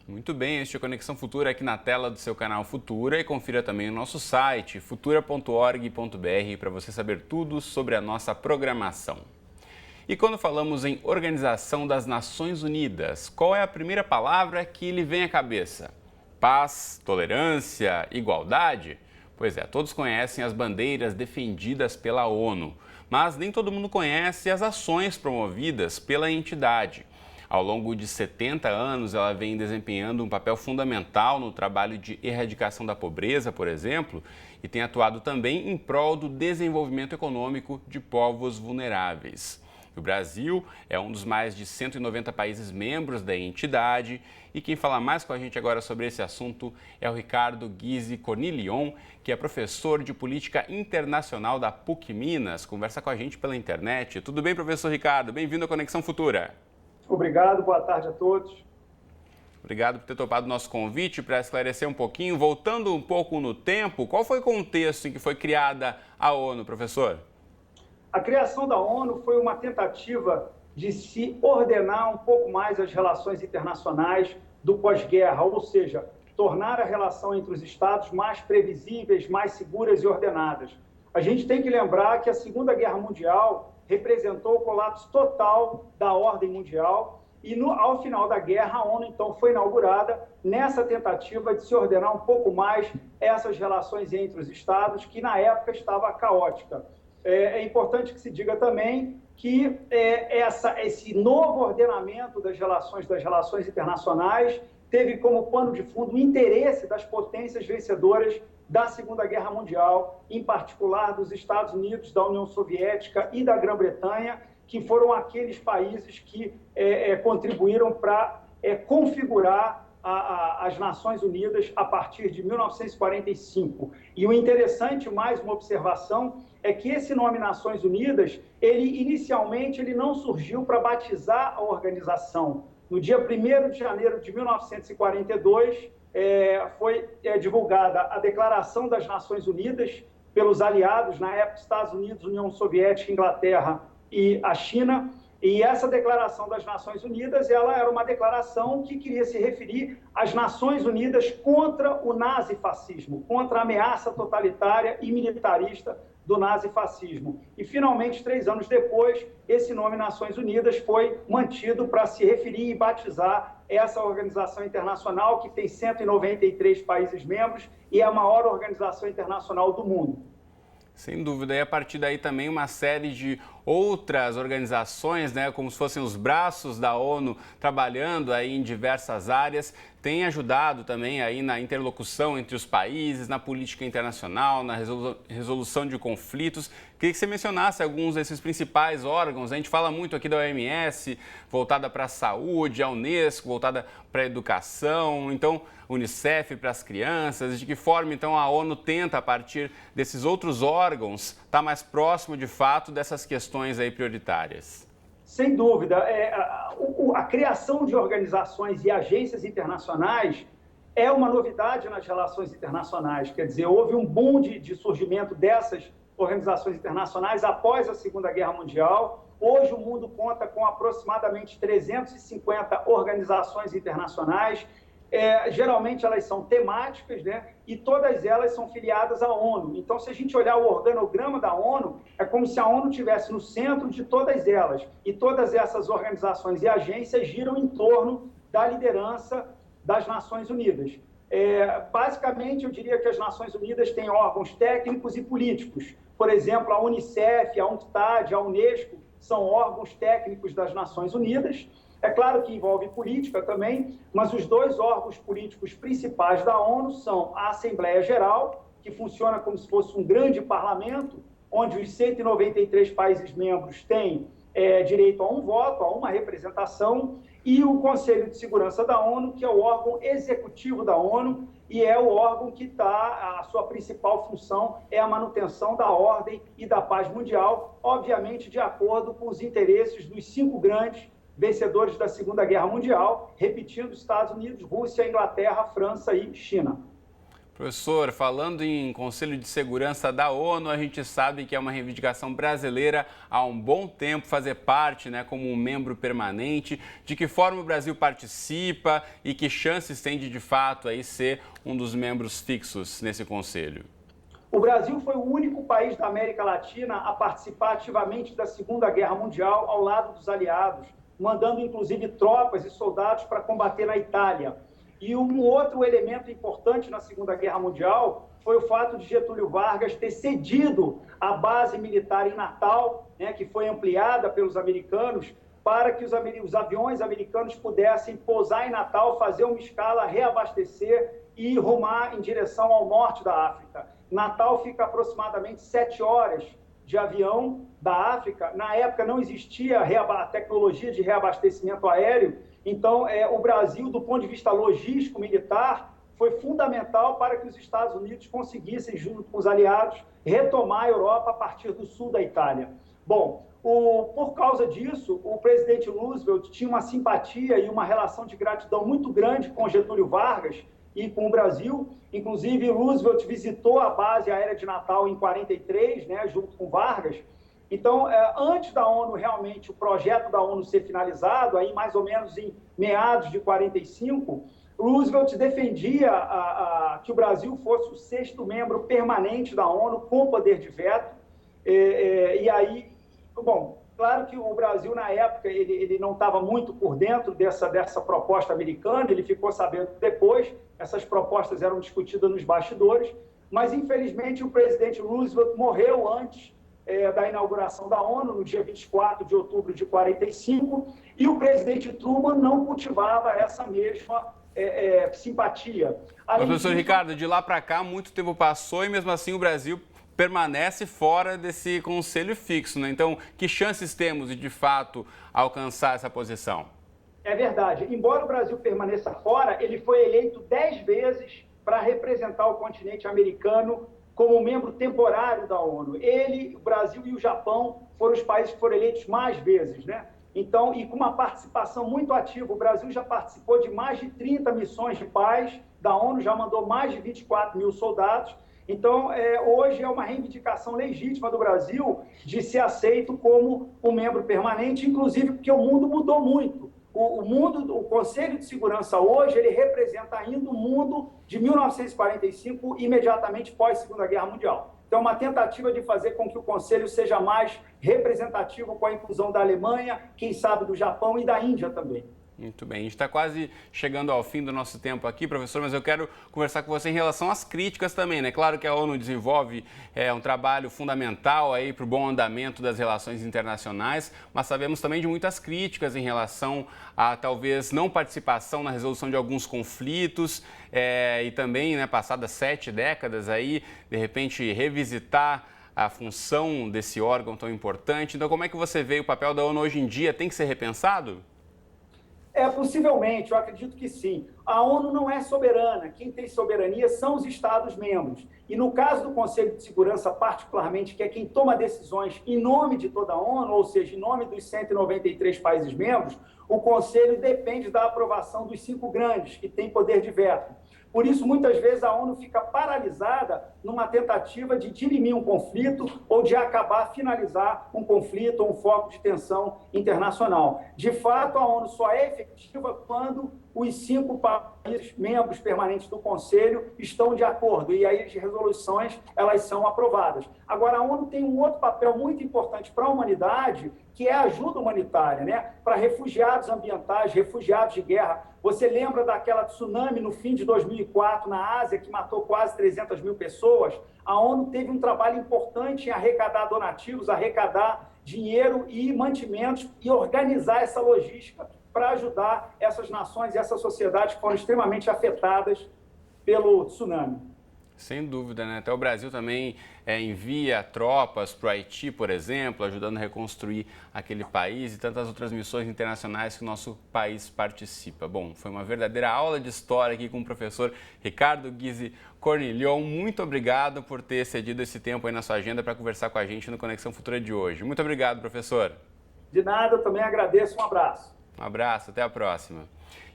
Muito bem, este é o Conexão Futura aqui na tela do seu canal Futura e confira também o nosso site futura.org.br para você saber tudo sobre a nossa programação. E quando falamos em Organização das Nações Unidas, qual é a primeira palavra que lhe vem à cabeça? Paz, tolerância, igualdade? Pois é, todos conhecem as bandeiras defendidas pela ONU, mas nem todo mundo conhece as ações promovidas pela entidade. Ao longo de 70 anos, ela vem desempenhando um papel fundamental no trabalho de erradicação da pobreza, por exemplo, e tem atuado também em prol do desenvolvimento econômico de povos vulneráveis. O Brasil é um dos mais de 190 países membros da entidade e quem fala mais com a gente agora sobre esse assunto é o Ricardo Guise Cornilion, que é professor de Política Internacional da PUC Minas. Conversa com a gente pela internet. Tudo bem, professor Ricardo? Bem-vindo à Conexão Futura. Obrigado, boa tarde a todos. Obrigado por ter topado o nosso convite para esclarecer um pouquinho. Voltando um pouco no tempo, qual foi o contexto em que foi criada a ONU, professor? A criação da ONU foi uma tentativa de se ordenar um pouco mais as relações internacionais do pós-guerra, ou seja, tornar a relação entre os Estados mais previsíveis, mais seguras e ordenadas. A gente tem que lembrar que a Segunda Guerra Mundial representou o colapso total da ordem mundial e ao final da guerra a ONU então foi inaugurada nessa tentativa de se ordenar um pouco mais essas relações entre os Estados, que na época estava caótica. É importante que se diga também que esse novo ordenamento das relações internacionais teve como pano de fundo o interesse das potências vencedoras da Segunda Guerra Mundial, em particular dos Estados Unidos, da União Soviética e da Grã-Bretanha, que foram aqueles países que contribuíram para configurar as Nações Unidas a partir de 1945. E o interessante, mais uma observação, é que esse nome Nações Unidas, inicialmente não surgiu para batizar a organização. No dia 1º de janeiro de 1942, foi divulgada a Declaração das Nações Unidas pelos aliados, na época Estados Unidos, União Soviética, Inglaterra e a China, e essa Declaração das Nações Unidas, ela era uma declaração que queria se referir às Nações Unidas contra o nazifascismo, contra a ameaça totalitária e militarista do nazifascismo. E, finalmente, 3 anos depois, esse nome Nações Unidas foi mantido para se referir e batizar essa organização internacional que tem 193 países membros e é a maior organização internacional do mundo. Sem dúvida, e a partir daí também uma série de outras organizações, né, como se fossem os braços da ONU, trabalhando aí em diversas áreas, tem ajudado também aí na interlocução entre os países, na política internacional, na resolução de conflitos. Queria que você mencionasse alguns desses principais órgãos. A gente fala muito aqui da OMS, voltada para a saúde, a Unesco, voltada para a educação, então Unicef para as crianças. De que forma, então, a ONU tenta, a partir desses outros órgãos, estar mais próximo, de fato, dessas questões aí prioritárias? Sem dúvida. A criação de organizações e agências internacionais é uma novidade nas relações internacionais. Quer dizer, houve um boom de surgimento dessas organizações internacionais após a Segunda Guerra Mundial. Hoje o mundo conta com aproximadamente 350 organizações internacionais. Geralmente elas são temáticas, né? E todas elas são filiadas à ONU. Então, se a gente olhar o organograma da ONU, é como se a ONU estivesse no centro de todas elas. E todas essas organizações e agências giram em torno da liderança das Nações Unidas. Basicamente, eu diria que as Nações Unidas têm órgãos técnicos e políticos. Por exemplo, a Unicef, a UNCTAD, a Unesco são órgãos técnicos das Nações Unidas. É claro que envolve política também, mas os 2 órgãos políticos principais da ONU são a Assembleia Geral, que funciona como se fosse um grande parlamento, onde os 193 países membros têm direito a um voto, a uma representação, e o Conselho de Segurança da ONU, que é o órgão executivo da ONU, e é o órgão que a sua principal função é a manutenção da ordem e da paz mundial, obviamente de acordo com os interesses dos 5 grandes vencedores da Segunda Guerra Mundial, repetindo, Estados Unidos, Rússia, Inglaterra, França e China. Professor, falando em Conselho de Segurança da ONU, a gente sabe que é uma reivindicação brasileira há um bom tempo fazer parte, né, como um membro permanente. De que forma o Brasil participa e que chances tem de fato, aí ser um dos membros fixos nesse conselho? O Brasil foi o único país da América Latina a participar ativamente da Segunda Guerra Mundial ao lado dos aliados, mandando inclusive tropas e soldados para combater na Itália. E um outro elemento importante na Segunda Guerra Mundial foi o fato de Getúlio Vargas ter cedido a base militar em Natal, né, que foi ampliada pelos americanos, para que os aviões americanos pudessem pousar em Natal, fazer uma escala, reabastecer e rumar em direção ao norte da África. Natal fica aproximadamente 7 horas de avião da África. Na época não existia a tecnologia de reabastecimento aéreo, então o Brasil, do ponto de vista logístico militar, foi fundamental para que os Estados Unidos conseguissem, junto com os aliados, retomar a Europa a partir do sul da Itália. Bom, por causa disso, o presidente Roosevelt tinha uma simpatia e uma relação de gratidão muito grande com Getúlio Vargas e com o Brasil. Inclusive, Roosevelt visitou a base aérea de Natal em 43, né, junto com Vargas. Então, antes da ONU, realmente, o projeto da ONU ser finalizado, aí mais ou menos em meados de 45, Roosevelt defendia que o Brasil fosse o 6º membro permanente da ONU com poder de veto. E aí, bom, claro que o Brasil, na época, ele não estava muito por dentro dessa proposta americana, ele ficou sabendo depois, essas propostas eram discutidas nos bastidores, mas, infelizmente, o presidente Roosevelt morreu antes da inauguração da ONU, no dia 24 de outubro de 45, e o presidente Truman não cultivava essa mesma simpatia. Professor Ricardo, de lá para cá, muito tempo passou e, mesmo assim, o Brasil permanece fora desse conselho fixo, né? Então, que chances temos de fato, alcançar essa posição? É verdade. Embora o Brasil permaneça fora, ele foi eleito 10 vezes para representar o continente americano como membro temporário da ONU. Ele, o Brasil e o Japão foram os países que foram eleitos mais vezes, né? Então, e com uma participação muito ativa, o Brasil já participou de mais de 30 missões de paz da ONU, já mandou mais de 24 mil soldados. Então, hoje é uma reivindicação legítima do Brasil de ser aceito como um membro permanente, inclusive porque o mundo mudou muito. O Conselho de Segurança hoje, ele representa ainda o mundo de 1945, imediatamente pós-Segunda Guerra Mundial. Então, uma tentativa de fazer com que o Conselho seja mais representativo com a inclusão da Alemanha, quem sabe do Japão e da Índia também. Muito bem, a gente está quase chegando ao fim do nosso tempo aqui, professor, mas eu quero conversar com você em relação às críticas também, né? Claro que a ONU desenvolve um trabalho fundamental aí para o bom andamento das relações internacionais, mas sabemos também de muitas críticas em relação a talvez não participação na resolução de alguns conflitos e também, né, passadas 7 décadas aí, de repente revisitar a função desse órgão tão importante. Então, como é que você vê o papel da ONU hoje em dia? Tem que ser repensado? Possivelmente, eu acredito que sim. A ONU não é soberana. Quem tem soberania são os Estados-membros. E no caso do Conselho de Segurança, particularmente, que é quem toma decisões em nome de toda a ONU, ou seja, em nome dos 193 países membros, o Conselho depende da aprovação dos 5 grandes, que têm poder de veto. Por isso, muitas vezes, a ONU fica paralisada numa tentativa de dirimir um conflito ou de acabar, finalizar um conflito ou um foco de tensão internacional. De fato, a ONU só é efetiva quando os 5 países membros permanentes do Conselho estão de acordo e aí as resoluções elas são aprovadas. Agora, a ONU tem um outro papel muito importante para a humanidade, que é a ajuda humanitária, né? Para refugiados ambientais, refugiados de guerra. Você lembra daquela tsunami no fim de 2004 na Ásia, que matou quase 300 mil pessoas? A ONU teve um trabalho importante em arrecadar donativos, arrecadar dinheiro e mantimentos e organizar essa logística para ajudar essas nações e essas sociedades que foram extremamente afetadas pelo tsunami. Sem dúvida, né? Até o Brasil também envia tropas para o Haiti, por exemplo, ajudando a reconstruir aquele país e tantas outras missões internacionais que o nosso país participa. Bom, foi uma verdadeira aula de história aqui com o professor Ricardo Guise Cornilhon. Muito obrigado por ter cedido esse tempo aí na sua agenda para conversar com a gente no Conexão Futura de hoje. Muito obrigado, professor. De nada, eu também agradeço. Um abraço. Um abraço, até a próxima.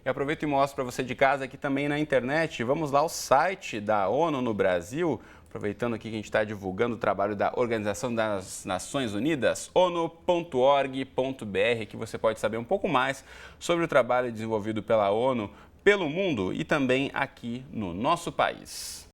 E aproveito e mostro para você de casa aqui também na internet. Vamos lá ao site da ONU no Brasil. Aproveitando aqui que a gente está divulgando o trabalho da Organização das Nações Unidas, onu.org.br, que você pode saber um pouco mais sobre o trabalho desenvolvido pela ONU, pelo mundo e também aqui no nosso país.